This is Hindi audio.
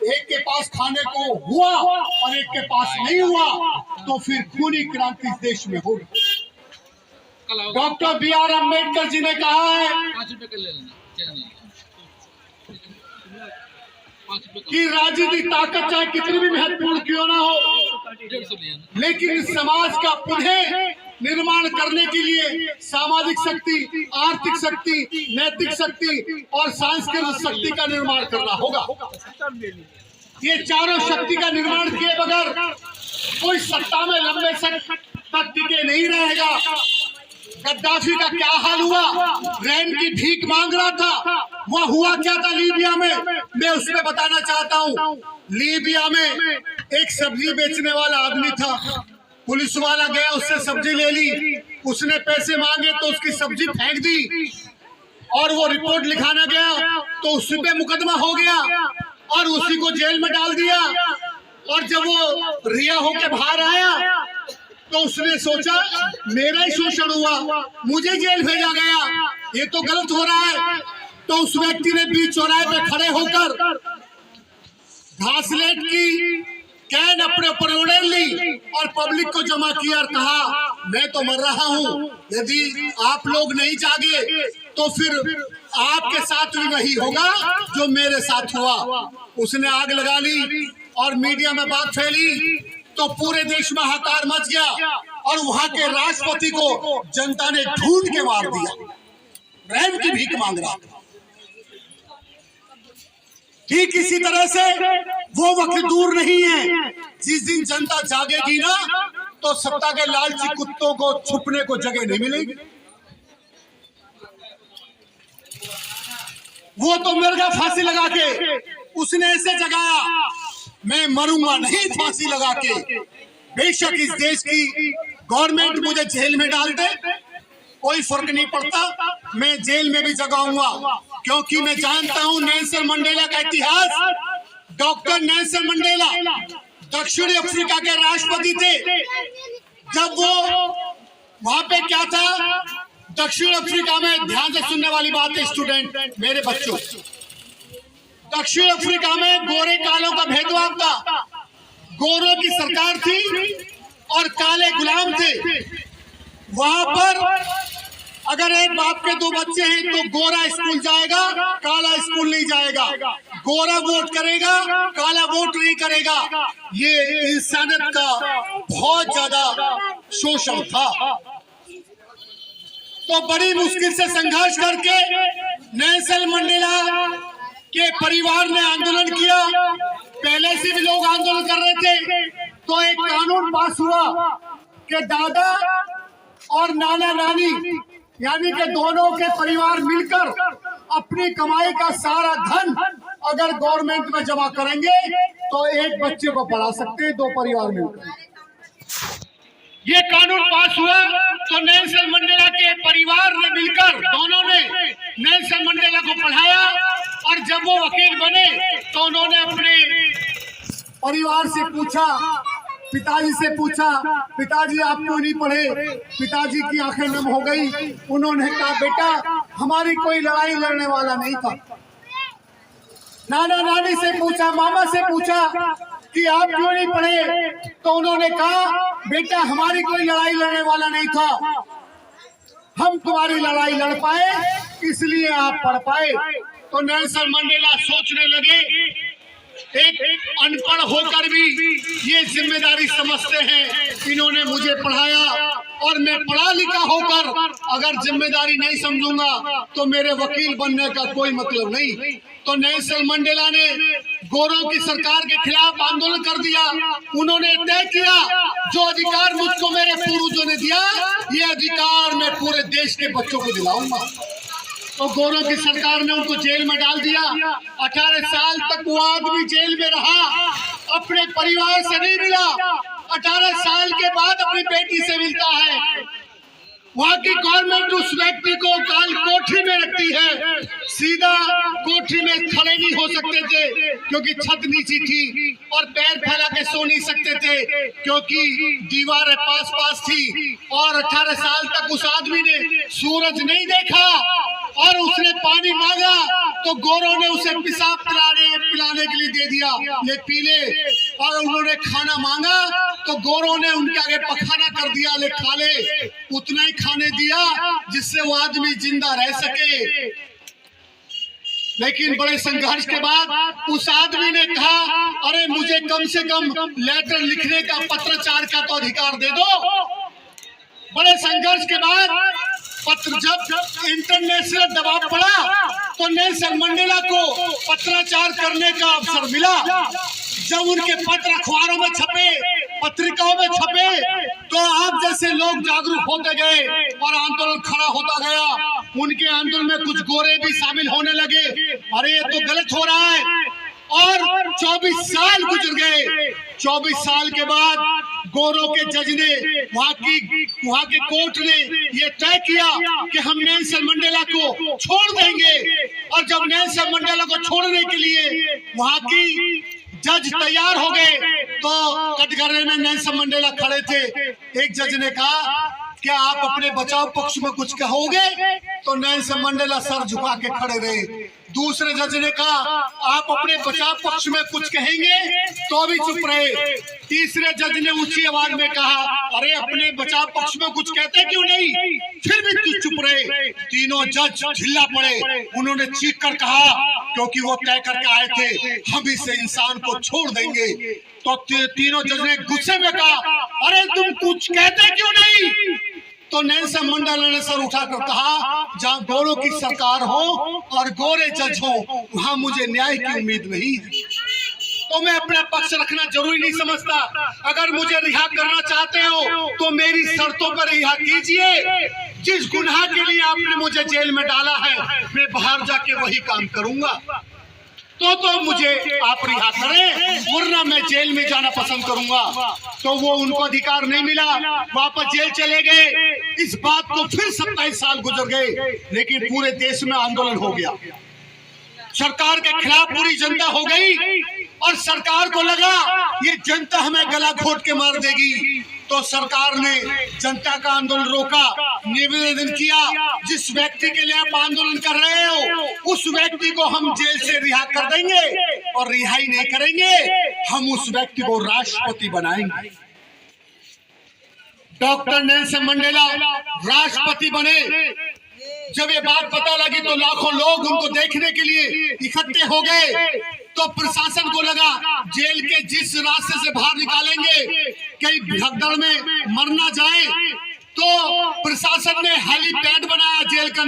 एक के पास खाने को हुआ और एक के पास नहीं हुआ, तो फिर खूनी क्रांति इस देश में होगी। Doctor B.R. अम्बेडकर जी ने कहा है कि राजनीतिक ताकत चाहे कितनी भी महत्वपूर्ण क्यों ना हो, लेकिन समाज का पुनः निर्माण करने के लिए सामाजिक शक्ति, आर्थिक शक्ति, नैतिक शक्ति और सांस्कृतिक शक्ति का निर्माण करना होगा। ये चारों शक्ति का निर्माण किए बगैर कोई सत्ता में लंबे समय तक टिके नहीं रहेगा। गद्दाफी का क्या हाल हुआ? रैन की भीख मांग रहा था, वह हुआ क्या था लीबिया में, मैं उसमें बताना चाहता हूँ। लीबिया में एक सब्जी बेचने वाला आदमी था, पुलिस वाला गया, उससे सब्जी ले ली, उसने पैसे मांगे तो उसकी सब्जी फेंक दी और वो रिपोर्ट लिखाना गया तो उसी पे मुकदमा हो गया और उसी को जेल में डाल दिया। और जब वो रिहा होके बाहर आया तो उसने सोचा मेरा ही शोषण हुआ, मुझे जेल भेजा गया, ये तो गलत हो रहा है। तो उस व्यक्ति ने बीच चौराहे पे खड़े होकर घासलेट की कैन अपने ऊपर उड़ेल ली और पब्लिक को जमा किया और कहा मैं तो मर रहा हूँ, यदि आप लोग नहीं जागे तो फिर आपके साथ भी वही होगा जो मेरे साथ हुआ। उसने आग लगा ली और मीडिया में बात फैली तो पूरे देश में हाहाकार मच गया और वहां के राष्ट्रपति को जनता ने ढूंढ के मार दिया। रैन की भीख मांग रहा था। ठीक इसी तरह से वो वक्त दूर नहीं है, जिस दिन जनता जागेगी ना तो सत्ता के लालची कुत्तों को छुपने को जगह नहीं मिलेगी। वो तो मिर्गा फांसी लगा के उसने ऐसे जगाया, मैं मरूंगा नहीं फांसी लगा के। बेशक इस देश की गवर्नमेंट मुझे जेल में डाल दे, कोई फर्क नहीं पड़ता, मैं जेल में भी जगाऊंगा, क्योंकि मैं जानता हूं नेल्सन मंडेला का इतिहास। डॉक्टर नेल्सन मंडेला दक्षिण अफ्रीका के राष्ट्रपति थे। जब वो वहां पे क्या था, दक्षिण अफ्रीका में, ध्यान से सुनने वाली बात है स्टूडेंट, मेरे बच्चों, दक्षिण अफ्रीका में गोरे कालों का भेदभाव था। गोरों की सरकार थी और काले गुलाम थे। वहां पर अगर एक बाप के दो बच्चे हैं तो गोरा स्कूल जाएगा, काला स्कूल नहीं जाएगा। गोरा वोट करेगा, काला वोट नहीं करेगा। ये इंसानियत का बहुत ज्यादा शोषण था। तो बड़ी मुश्किल से संघर्ष करके नेल्सन मंडेला के परिवार ने आंदोलन किया। पहले से भी लोग आंदोलन कर रहे थे, तो एक कानून पास हुआ कि दादा और नाना नानी यानी कि दोनों के परिवार मिलकर अपनी कमाई का सारा धन अगर गवर्नमेंट में जमा करेंगे तो एक बच्चे को पढ़ा सकते हैं, दो परिवार मिलकर। ये कानून पास हुआ तो नेल्सन मंडेला के परिवार ने मिलकर, दोनों ने नेल्सन मंडेला को पढ़ाया और जब वो वकील बने तो उन्होंने अपने परिवार से पूछा, पिताजी से पूछा, पिताजी आप क्यों नहीं पढ़े? पिताजी की आंखें नम हो गई। उन्होंने कहा बेटा हमारी कोई लड़ाई लड़ने वाला नहीं था। नाना नानी से पूछा, मामा से पूछा कि आप क्यों नहीं पढ़े? तो उन्होंने कहा बेटा हमारी कोई लड़ाई लड़ने वाला नहीं था, हम तुम्हारी लड़ाई लड़ पाए इसलिए आप पढ़ पाए। तो नेल्सन मंडेला सोचने लगे, एक अनपढ़ होकर भी ये जिम्मेदारी समझते हैं, इन्होंने मुझे पढ़ाया और मैं पढ़ा लिखा होकर अगर जिम्मेदारी नहीं समझूंगा तो मेरे वकील बनने का कोई मतलब नहीं। तो नेल्सन मंडेला ने गोरों की सरकार के खिलाफ आंदोलन कर दिया। उन्होंने तय किया जो अधिकार मुझको मेरे पूर्वजों ने दिया, ये अधिकार मैं पूरे देश के बच्चों को दिलाऊंगा। तो गोरों की सरकार ने उनको जेल में डाल दिया। 18 साल तक वो आदमी जेल में रहा, अपने परिवार से नहीं मिला। 18 साल के बाद अपनी बेटी से मिलता है। वहाँ की गवर्नमेंट उस व्यक्ति को काल कोठरी में रखती है, सीधा कोठरी में खड़े नहीं हो सकते थे क्योंकि छत नीची थी, और पैर फैला के सो नहीं सकते थे क्योंकि दीवारें पास पास थी। और 18 साल तक उस आदमी ने सूरज नहीं देखा। और उसने पानी मांगा तो गोरों ने उसे पेशाब पिलाने के लिए दे दिया, ले पी ले। और उन्होंने खाना मांगा तो गोरों ने उनके आगे पखाना कर दिया, ले खा ले। उतना ही खाने दिया जिससे वो आदमी जिंदा रह सके। लेकिन बड़े संघर्ष के बाद उस आदमी ने कहा, अरे मुझे कम से कम लेटर लिखने का, पत्राचार का तो अधिकार दे दो। बड़े संघर्ष के बाद जब इंटरनेशनल दबाव पड़ा तो नेल्सन मंडेला को पत्राचार करने का अवसर मिला। जब उनके पत्र अखबारों में छपे, पत्रिकाओं में छपे, तो आप जैसे लोग जागरूक होते गए और आंदोलन खड़ा होता गया। उनके आंदोलन में कुछ गोरे भी शामिल होने लगे, अरे ये तो गलत हो रहा है। और 24 साल गुजर गए। 24 साल के बाद गोरों के जज ने, वहाँ के कोर्ट ने ये तय किया कि हम नेल्सन मंडेला को छोड़ देंगे। और जब नेल्सन मंडेला को छोड़ने के लिए वहाँ की जज तैयार हो गए तो कटघरे में नेल्सन मंडेला खड़े थे। एक जज ने कहा, क्या आप अपने बचाव पक्ष में कुछ कहोगे? तो नेल्सन मंडेला सर झुका के खड़े रहे। दूसरे जज ने कहा, आप अपने बचाव पक्ष में कुछ कहेंगे? तो भी चुप रहे। तीसरे जज ने ऊंची आवाज में कहा, अरे अपने बचाव पक्ष में कुछ कहते क्यों नहीं? फिर भी चुप रहे। तीनों जज चिल्ला पड़े। उन्होंने चीख कर कहा, क्योंकि वो तय करके आए थे हम इस इंसान को छोड़ देंगे। तो तीनों जज ने गुस्से में कहा, अरे तुम कुछ कहते क्यों नहीं? तो नेल्सन मंडेला ने सर उठाकर कहा, जहाँ गोरों की सरकार हो और गोरे जज हो, वहाँ मुझे न्याय की उम्मीद नहीं है। तो मैं अपना पक्ष रखना जरूरी नहीं समझता। अगर मुझे रिहा करना चाहते हो तो मेरी शर्तों पर रिहा कीजिए। जिस गुनाह के लिए आपने मुझे जेल में डाला है, मैं बाहर जाके वही काम करूंगा। तो मुझे आप रिहा करें, वरना मैं जेल में जाना पसंद करूंगा। तो वो उनको अधिकार नहीं मिला, वापस जेल चले गए। इस बात को फिर 27 साल गुजर गए, लेकिन पूरे देश में आंदोलन हो गया। सरकार के खिलाफ पूरी जनता हो गई और सरकार को लगा ये जनता हमें गला घोट के मार देगी। तो सरकार ने जनता का आंदोलन रोका, निवेदन किया, जिस व्यक्ति के लिए आप आंदोलन कर रहे हो उस व्यक्ति को हम जेल से रिहा कर देंगे, और रिहाई नहीं करेंगे, हम उस व्यक्ति को राष्ट्रपति बनाएंगे। डॉक्टर नेल्सन मंडेला राष्ट्रपति बने। जब ये बात पता लगी तो लाखों लोग उनको देखने के लिए इकट्ठे हो गए। तो प्रशासन को लगा जेल के जिस रास्ते से बाहर निकालेंगे कहीं भगदड़ में मर ना जाए, तो प्रशासन ने हेलीपैड बनाया जेल का।